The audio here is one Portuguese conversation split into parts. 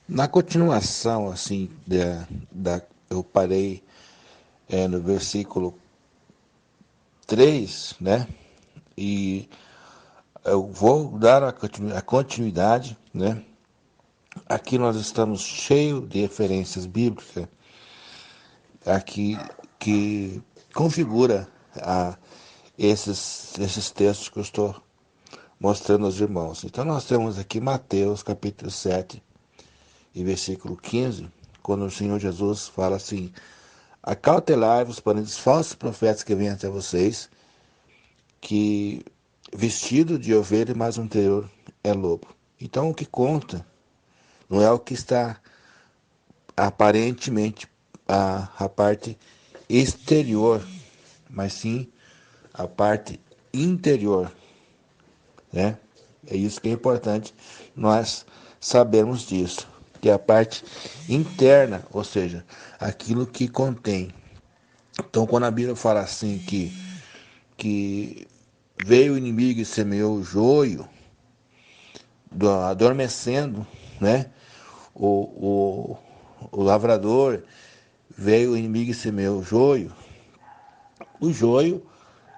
Na continuação, assim, eu parei no versículo 3, né? E eu vou dar a continuidade, né? Aqui nós estamos cheios de referências bíblicas aqui que configura a, esses textos que eu estou mostrando aos irmãos. Então nós temos aqui Mateus capítulo 7 e versículo 15, quando o Senhor Jesus fala assim: acautelai-vos para os falsos profetas que vêm até vocês, que vestido de ovelha, mas o interior é lobo. Então o que conta não é o que está aparentemente a parte exterior, mas sim a parte interior, né? É isso que é importante nós sabermos disso, que é a parte interna, ou seja, aquilo que contém. Então, quando a Bíblia fala assim que veio o inimigo e semeou o joio, adormecendo, né? O, o, o lavrador veio o inimigo e semeou o joio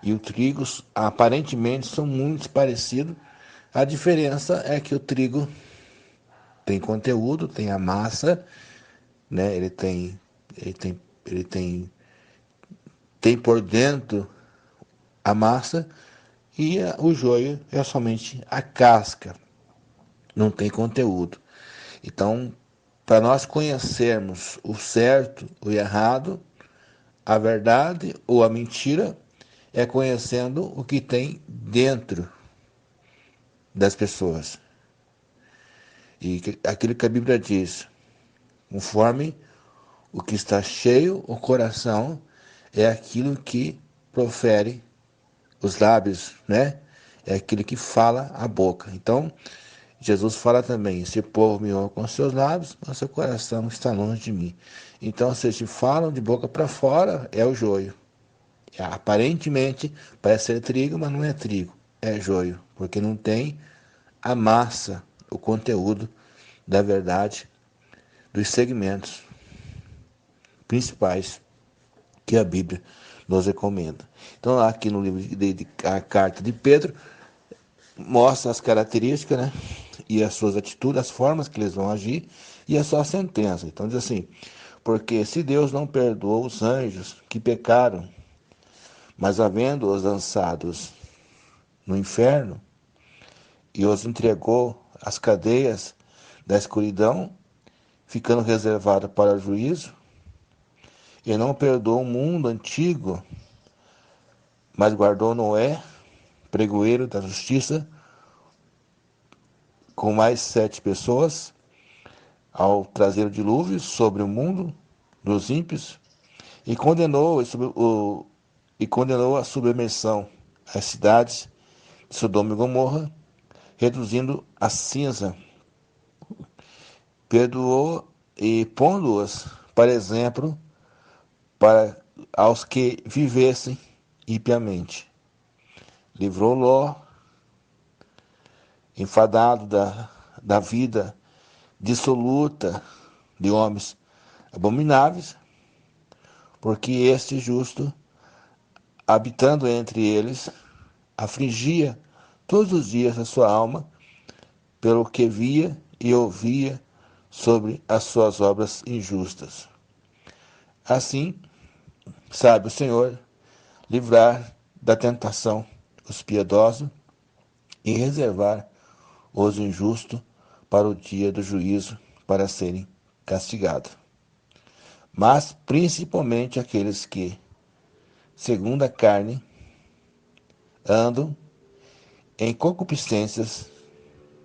e o trigo aparentemente são muito parecidos. A diferença é que o trigo tem conteúdo, tem a massa, né? Ele tem por dentro a massa e o joio é somente a casca, não tem conteúdo. Então, para nós conhecermos o certo, o errado, a verdade ou a mentira, é conhecendo o que tem dentro das pessoas. E aquilo que a Bíblia diz, conforme o que está cheio, o coração, é aquilo que profere os lábios, né? É aquilo que fala a boca. Então, Jesus fala também: esse povo me honra com seus lábios, mas seu coração está longe de mim. Então, se eles falam de boca para fora, é o joio. Aparentemente, parece ser trigo, mas não é trigo, é joio, porque não tem a massa, o conteúdo da verdade, dos segmentos principais que a Bíblia nos recomenda. Então, aqui no livro a carta de Pedro, mostra as características, né? E as suas atitudes, as formas que eles vão agir e a sua sentença. Então diz assim: porque se Deus não perdoou os anjos que pecaram, mas havendo-os lançados no inferno e os entregou às cadeias da escuridão, ficando reservado para o juízo, e não perdoou o mundo antigo, mas guardou Noé, pregoeiro da justiça, com mais 7 pessoas, ao trazer o dilúvio sobre o mundo dos ímpios, e condenou a submersão às cidades de Sodoma e Gomorra, reduzindo a cinza, perdoou e pondo-as para exemplo para aos que vivessem impiamente. Livrou Ló, enfadado da vida dissoluta de homens abomináveis, porque este justo, habitando entre eles, afligia todos os dias a sua alma pelo que via e ouvia sobre as suas obras injustas. Assim, sabe o Senhor livrar da tentação os piedosos e reservar os injustos para o dia do juízo, para serem castigados. Mas principalmente aqueles que, segundo a carne, andam em concupiscências,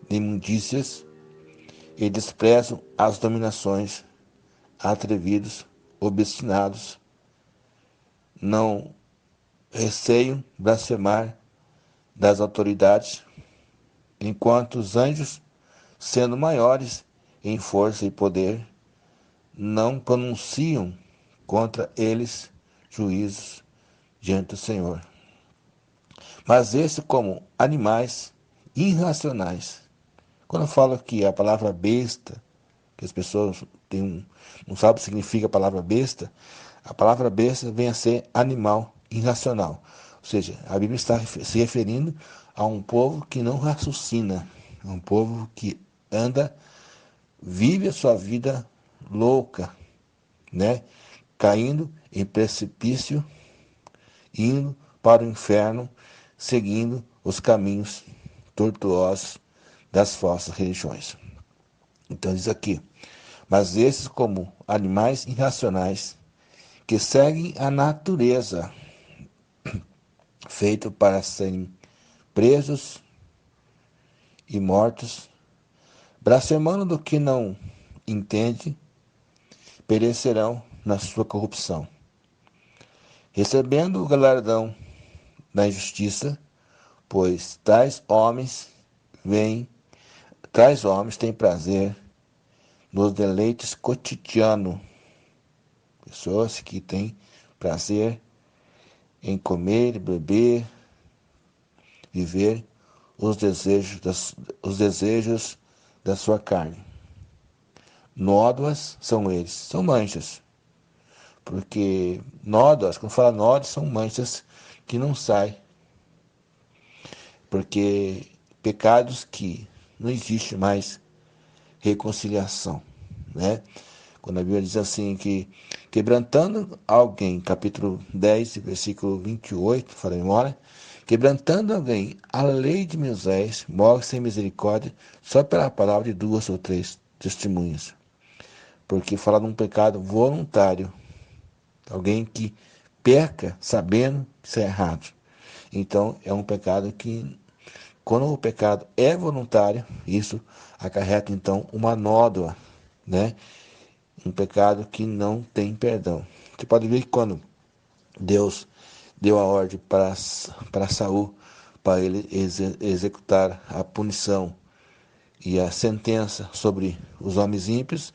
imundícias e desprezam as dominações, atrevidos, obstinados, não receiam blasfemar das autoridades, enquanto os anjos, sendo maiores em força e poder, não pronunciam contra eles juízos diante do Senhor. Mas esses, como animais irracionais, quando eu falo aqui a palavra besta, que as pessoas não sabem o que significa a palavra besta. A palavra besta vem a ser animal irracional. Ou seja, a Bíblia está se referindo a um povo que não raciocina, a um povo que anda, vive a sua vida louca, né? Caindo em precipício, indo para o inferno, seguindo os caminhos tortuosos das falsas religiões. Então diz aqui, mas esses como animais irracionais que seguem a natureza, feito para serem presos e mortos, blasfemando do que não entende, perecerão na sua corrupção, recebendo o galardão da injustiça, pois tais homens têm prazer nos deleites cotidianos, pessoas que têm prazer em comer, beber, viver os desejos da sua carne. Nódoas são eles, são manchas. Porque nódoas, quando fala nódoas, são manchas que não saem. Porque pecados que não existe mais reconciliação, né? Quando a Bíblia diz assim que quebrantando alguém, capítulo 10, versículo 28, fala memória, quebrantando alguém a lei de Moisés, morre sem misericórdia, só pela palavra de 2 ou 3 testemunhas. Porque fala de um pecado voluntário, alguém que peca sabendo que isso é errado. Então, é um pecado que, quando o pecado é voluntário, isso acarreta, então, uma nódoa, né? Um pecado que não tem perdão. Você pode ver que quando Deus deu a ordem para Saul, para ele executar a punição e a sentença sobre os homens ímpios,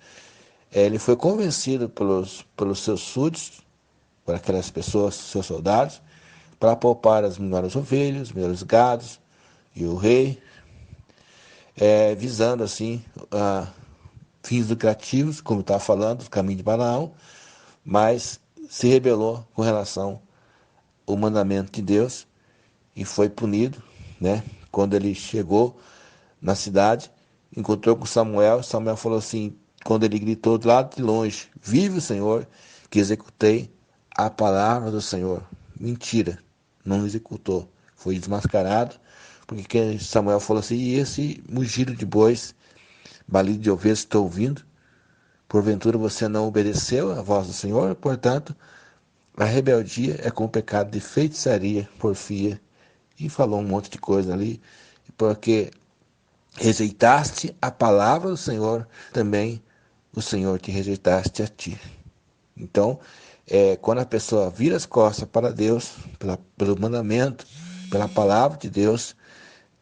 ele foi convencido pelos seus súditos, por aquelas pessoas, seus soldados, para poupar as melhores ovelhas, os melhores gados e o rei, visando assim fins lucrativos, como estava falando, o caminho de Balaão, mas se rebelou com relação ao mandamento de Deus e foi punido, né? Quando ele chegou na cidade, encontrou com Samuel, Samuel falou assim, quando ele gritou do lado de longe, vive o Senhor, que executei a palavra do Senhor. Mentira, não executou, foi desmascarado, porque Samuel falou assim, e esse mugido de bois, balido de ovelhas, estou ouvindo? Porventura você não obedeceu à voz do Senhor, portanto, a rebeldia é como pecado de feitiçaria, porfia, e falou um monte de coisa ali, porque rejeitaste a palavra do Senhor, também o Senhor te rejeitaste a ti. Então, quando a pessoa vira as costas para Deus, pelo mandamento, pela palavra de Deus,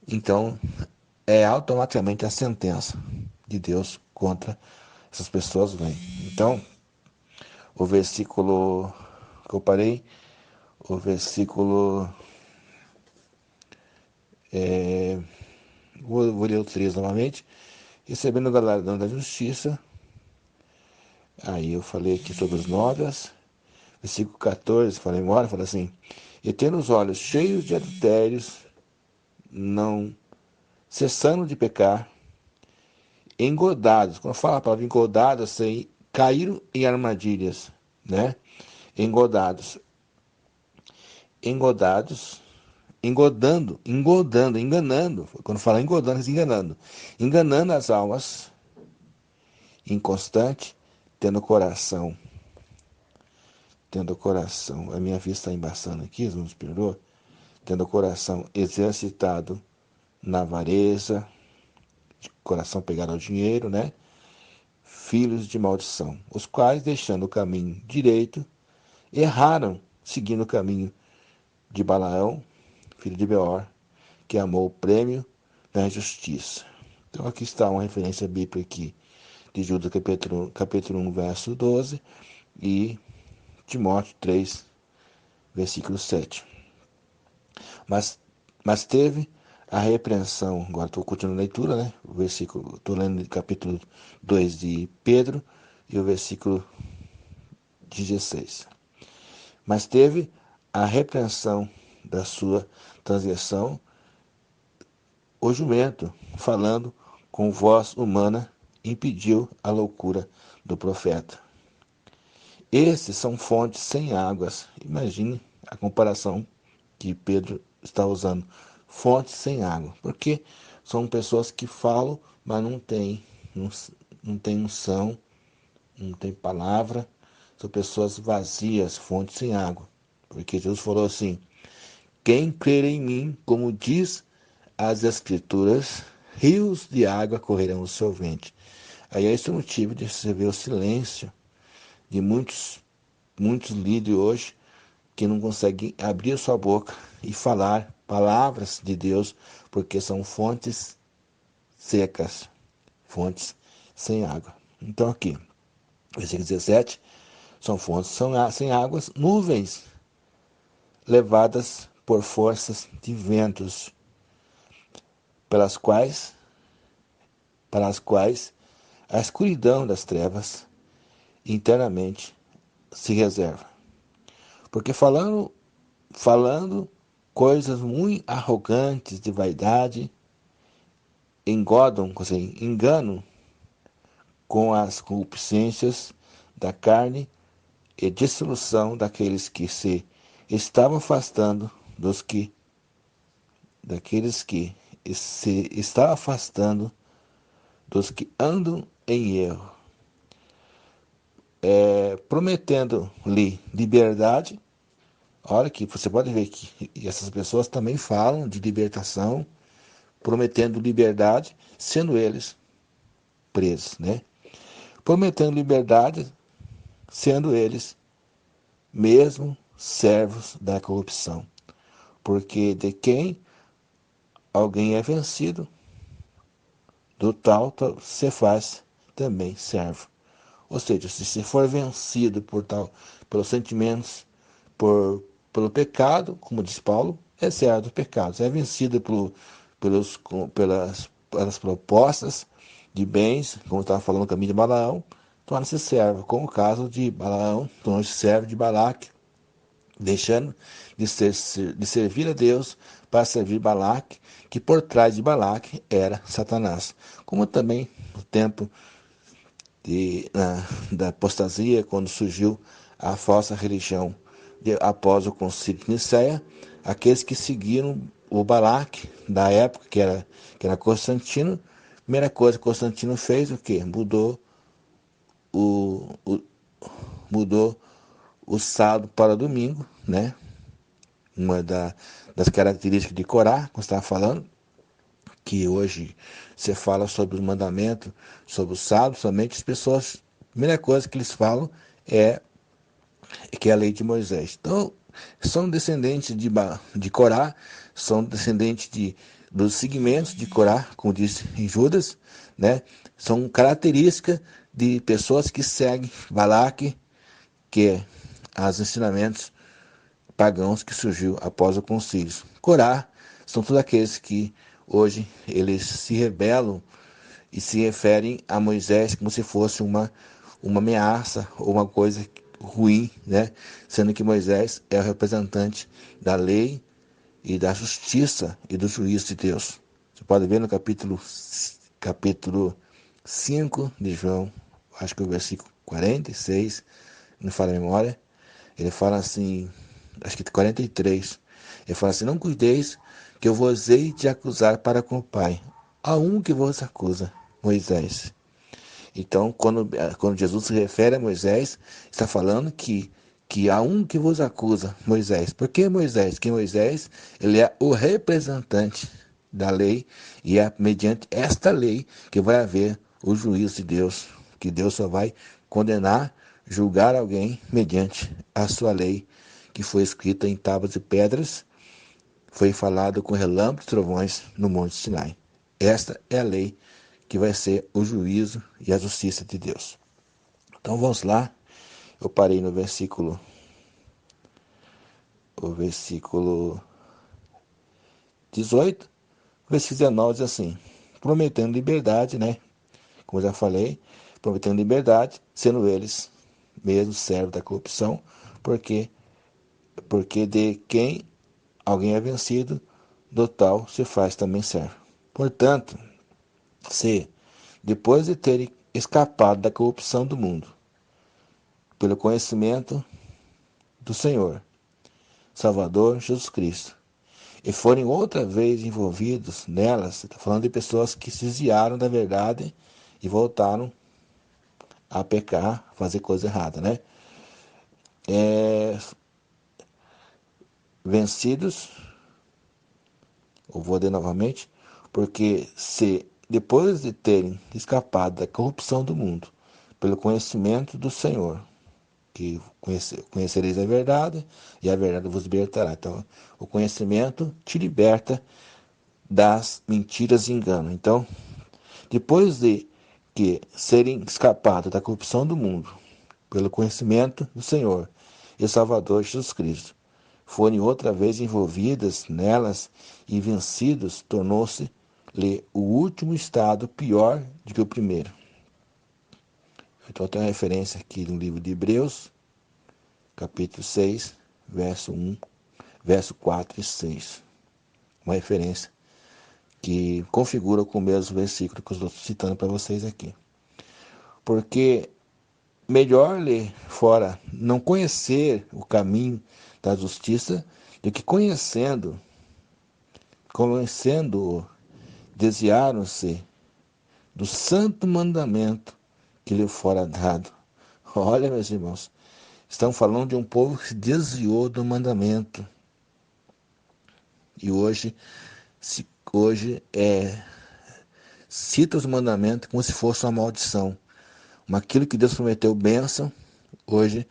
então é automaticamente a sentença de Deus contra essas pessoas vem. Então, o versículo que eu parei, o versículo. Vou ler o 3 novamente. Recebendo o galardão da justiça. Aí eu falei aqui sobre os nódoas. Versículo 14, falei embora, fala assim: e tendo os olhos cheios de adultérios, não cessando de pecar, engodados. Quando fala a palavra engodados, assim, caíram em armadilhas, né? Engodados. Engodados, enganando. Quando fala engodando, é enganando. Enganando as almas, inconstante, tendo o coração, a minha vista está embaçando aqui, nos perdoa, tendo o coração exercitado na avareza, coração pegado ao dinheiro, né? Filhos de maldição, os quais, deixando o caminho direito, erraram, seguindo o caminho de Balaão, filho de Beor, que amou o prêmio da injustiça. Então aqui está uma referência bíblica aqui de Judas capítulo 1, verso 12 e Timóteo 3, versículo 7. Mas teve a repreensão, agora estou continuando a leitura, né? O versículo, estou lendo o capítulo 2 de Pedro e o versículo 16. Mas teve a repreensão da sua transgressão, o jumento, falando com voz humana, impediu a loucura do profeta. Esses são fontes sem águas. Imagine a comparação que Pedro está usando. Fontes sem água. Porque são pessoas que falam, mas não tem unção, não tem palavra. São pessoas vazias, fontes sem água. Porque Jesus falou assim: quem crer em mim, como diz as Escrituras, rios de água correrão do seu ventre. Aí esse é o motivo de você ver o silêncio de muitos líderes hoje que não conseguem abrir a sua boca e falar palavras de Deus, porque são fontes secas, fontes sem água. Então aqui, versículo 17, são fontes sem águas, nuvens levadas por forças de ventos, pelas quais, para as quais a escuridão das trevas internamente se reserva. Porque falando coisas muito arrogantes de vaidade, enganam com as concupiscências da carne e dissolução daqueles que se estavam afastando daqueles que se está afastando dos que andam em erro, prometendo-lhe liberdade. Olha que você pode ver que essas pessoas também falam de libertação, prometendo liberdade, sendo eles presos, né? Prometendo liberdade, sendo eles mesmo servos da corrupção. Porque de quem alguém é vencido, do tal se faz também servo. Ou seja, se você for vencido pelos sentimentos, pelo pecado, como diz Paulo, é servo do pecado. Se é vencido pelas propostas de bens, como estava falando no caminho de Balaão, torna-se servo, como o caso de Balaão, torna-se servo de Balaque, deixando de servir a Deus para servir Balaque, que por trás de Balaque era Satanás. Como também no tempo da apostasia, quando surgiu a falsa religião após o concílio de Nicéia, aqueles que seguiram o Balaque da época, que era Constantino, a primeira coisa que Constantino fez, o quê? O, o, mudou o sábado para domingo, né? Uma das características de Corá, como você estava falando, que hoje você fala sobre os mandamentos, sobre o sábado, somente as pessoas, a primeira coisa que eles falam é que é a lei de Moisés. Então, são descendentes de Corá, são descendentes dos segmentos de Corá, como disse em Judas, né? São características de pessoas que seguem Balaque, que é os ensinamentos pagãos que surgiu após o concílio. Corá são todos aqueles que hoje eles se rebelam e se referem a Moisés como se fosse uma ameaça ou uma coisa ruim, né? Sendo que Moisés é o representante da lei e da justiça e do juízo de Deus. Você pode ver no capítulo 5 de João, acho que é o versículo 46, não fala a memória, ele fala assim, acho que 43, ele fala assim: não cuideis que eu vos hei de acusar para com o Pai. Há um que vos acusa, Moisés. Então, quando Jesus se refere a Moisés, está falando que há um que vos acusa, Moisés. Por que Moisés? Que Moisés, ele é o representante da lei, e é mediante esta lei que vai haver o juízo de Deus, que Deus só vai condenar, julgar alguém mediante a sua lei, que foi escrita em tábuas de pedras, foi falado com relâmpagos e trovões no Monte Sinai. Esta é a lei que vai ser o juízo e a justiça de Deus. Então vamos lá. Eu parei no o versículo 18, Versículo 19 diz assim: prometendo liberdade, né? Como eu já falei, prometendo liberdade, sendo eles mesmos servos da corrupção, porque, porque de quem alguém é vencido, do tal se faz também servo. Portanto, se, depois de terem escapado da corrupção do mundo, pelo conhecimento do Senhor, Salvador Jesus Cristo, e forem outra vez envolvidos nelas, está falando de pessoas que se desviaram da verdade e voltaram a pecar, fazer coisa errada, né? Vencidos, eu vou ler novamente, porque se depois de terem escapado da corrupção do mundo, pelo conhecimento do Senhor, que conhecereis a verdade, e a verdade vos libertará. Então, o conhecimento te liberta das mentiras e engano. Então, depois de que serem escapados da corrupção do mundo, pelo conhecimento do Senhor e Salvador Jesus Cristo, forem outra vez envolvidas nelas e vencidos, tornou-se-lhe o último estado pior do que o primeiro. Então tem uma referência aqui no livro de Hebreus, capítulo 6, verso 1, verso 4 e 6. Uma referência que configura com o mesmo versículo que eu estou citando para vocês aqui. Porque melhor lhe fora não conhecer o caminho da justiça do que conhecendo-o, desviaram-se do santo mandamento que lhe fora dado. Olha, meus irmãos, estão falando de um povo que se desviou do mandamento. E hoje cita os mandamentos como se fosse uma maldição. Mas aquilo que Deus prometeu bênção, hoje,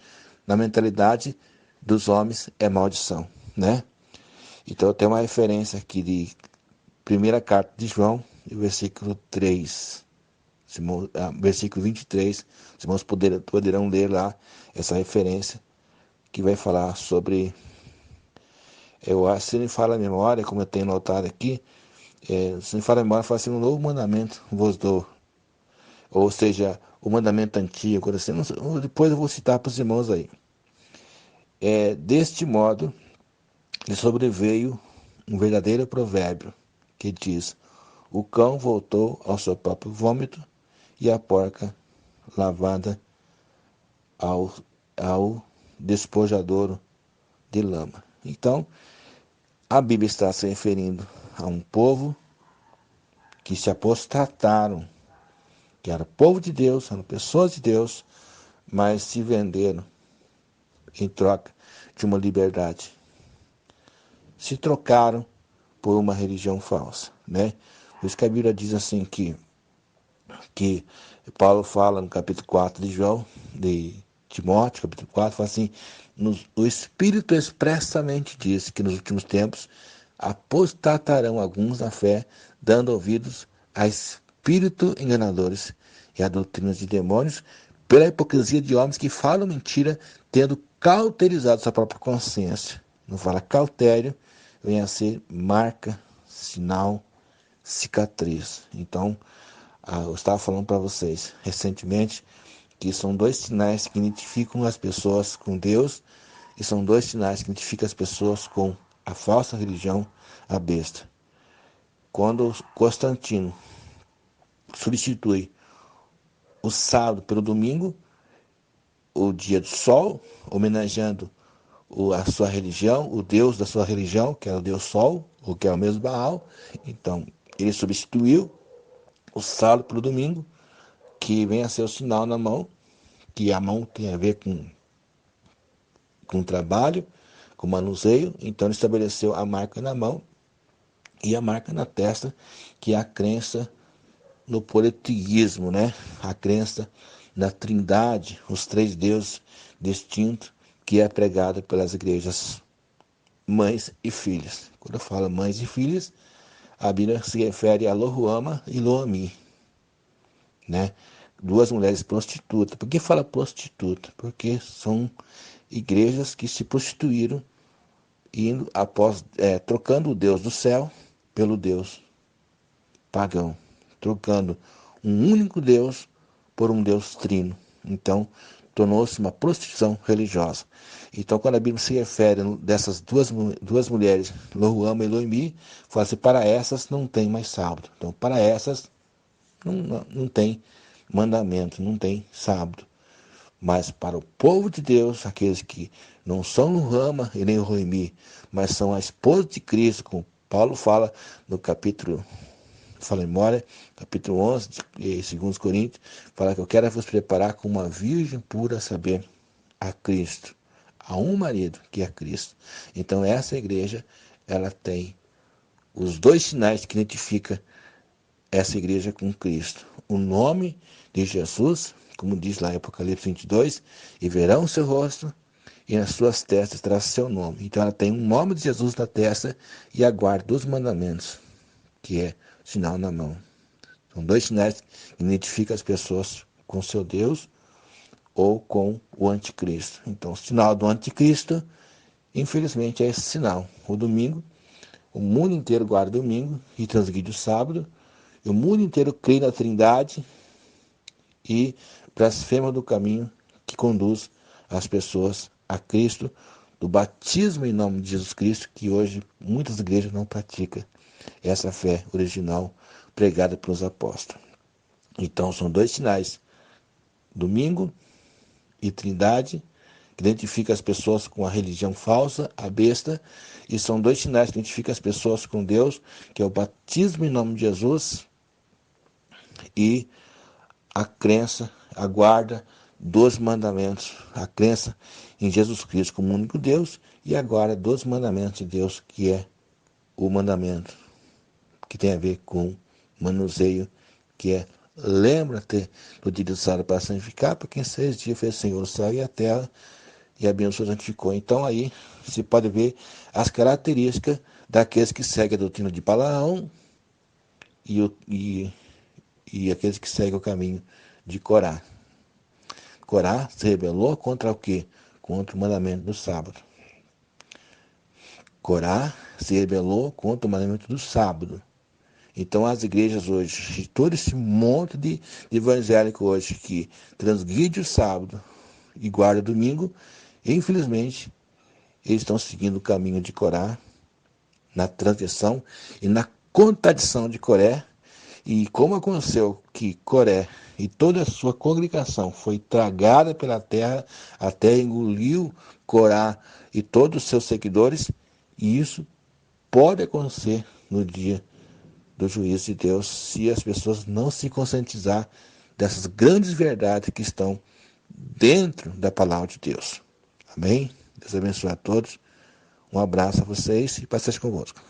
na mentalidade dos homens, é maldição, né? Então tem uma referência aqui de primeira carta de João, versículo 3, versículo 23, os irmãos poderão ler lá essa referência que vai falar sobre, eu acho, se me fala a memória, como eu tenho notado aqui, se me fala a memória, fala assim: um novo mandamento vos dou, ou seja, o mandamento antigo, assim, depois eu vou citar para os irmãos aí. Deste modo, lhe sobreveio um verdadeiro provérbio que diz: o cão voltou ao seu próprio vômito e a porca lavada ao despojadouro de lama. Então, a Bíblia está se referindo a um povo que se apostataram, que era povo de Deus, eram pessoas de Deus, mas se venderam em troca de uma liberdade. Se trocaram por uma religião falsa, né? Por isso que a Bíblia diz assim que Paulo fala no capítulo 4 de João, de Timóteo, capítulo 4, fala assim: o Espírito expressamente diz que nos últimos tempos apostatarão alguns da fé, dando ouvidos a espírito enganadores e a doutrinas de demônios, pela hipocrisia de homens que falam mentira, tendo cauterizado sua própria consciência. Não fala cautério, vem a ser marca, sinal, cicatriz. Então, eu estava falando para vocês recentemente que são dois sinais que identificam as pessoas com Deus e são dois sinais que identificam as pessoas com a falsa religião, a besta. Quando Constantino substitui o sábado pelo domingo, o dia do sol, homenageando a sua religião, o Deus da sua religião, que é o Deus Sol, ou que é o mesmo Baal, então ele substituiu o sábado pelo domingo, que vem a ser o sinal na mão, que a mão tem a ver com trabalho, com manuseio, então ele estabeleceu a marca na mão e a marca na testa, que é a crença no politeísmo, né? A crença na trindade, os três deuses distintos, que é pregada pelas igrejas mães e filhas. Quando eu falo mães e filhas, a Bíblia se refere a Lohuama e Loami, né? Duas mulheres prostitutas. Por que fala prostituta? Porque são igrejas que se prostituíram, indo trocando o Deus do céu pelo Deus pagão, trocando um único Deus por um Deus trino. Então, tornou-se uma prostituição religiosa. Então, quando a Bíblia se refere dessas duas mulheres, Loruama e Noemi, fala assim, para essas não tem mais sábado. Então, para essas não tem mandamento, não tem sábado. Mas para o povo de Deus, aqueles que não são Loruama e nem Noemi, mas são a esposa de Cristo, como Paulo fala no capítulo, fala em memória, capítulo 11, de 2 Coríntios, fala que eu quero vos preparar como uma virgem pura, a saber, a Cristo, a um marido, que é Cristo. Então essa igreja, ela tem os dois sinais que identificam essa igreja com Cristo. O nome de Jesus, como diz lá em Apocalipse 22, e verão o seu rosto, e nas suas testas terá seu nome. Então ela tem um nome de Jesus na testa e aguarda os mandamentos, que é o sinal na mão. São dois sinais que identificam as pessoas com seu Deus ou com o anticristo. Então, o sinal do anticristo, infelizmente, é esse sinal. O domingo, o mundo inteiro guarda o domingo e transgride o sábado. E o mundo inteiro crê na Trindade e blasfema do caminho que conduz as pessoas a Cristo, do batismo em nome de Jesus Cristo, que hoje muitas igrejas não praticam essa fé original pregada pelos apóstolos. Então, são dois sinais, domingo e Trindade, que identifica as pessoas com a religião falsa, a besta, e são dois sinais que identificam as pessoas com Deus, que é o batismo em nome de Jesus e a crença, a guarda dos mandamentos, a crença em Jesus Cristo como único Deus e a guarda dos mandamentos de Deus, que é o mandamento que tem a ver com manuseio, que é lembra-te do dia do sábado para santificar, porque em 6 dias fez o Senhor o céu e a terra, e abençoou e santificou. Então aí se pode ver as características daqueles que seguem a doutrina de Balaão e aqueles que seguem o caminho de Corá. Corá se rebelou contra o quê? Contra o mandamento do sábado. Corá se rebelou contra o mandamento do sábado. Então as igrejas hoje, todo esse monte de evangélico hoje que transgride o sábado e guarda o domingo, infelizmente, eles estão seguindo o caminho de Corá, na transgressão e na contradição de Coré. E como aconteceu que Coré e toda a sua congregação foi tragada pela terra, até engoliu Corá e todos os seus seguidores, e isso pode acontecer no dia do juízo de Deus, se as pessoas não se conscientizar dessas grandes verdades que estão dentro da palavra de Deus. Amém? Deus abençoe a todos. Um abraço a vocês e paz seja convosco.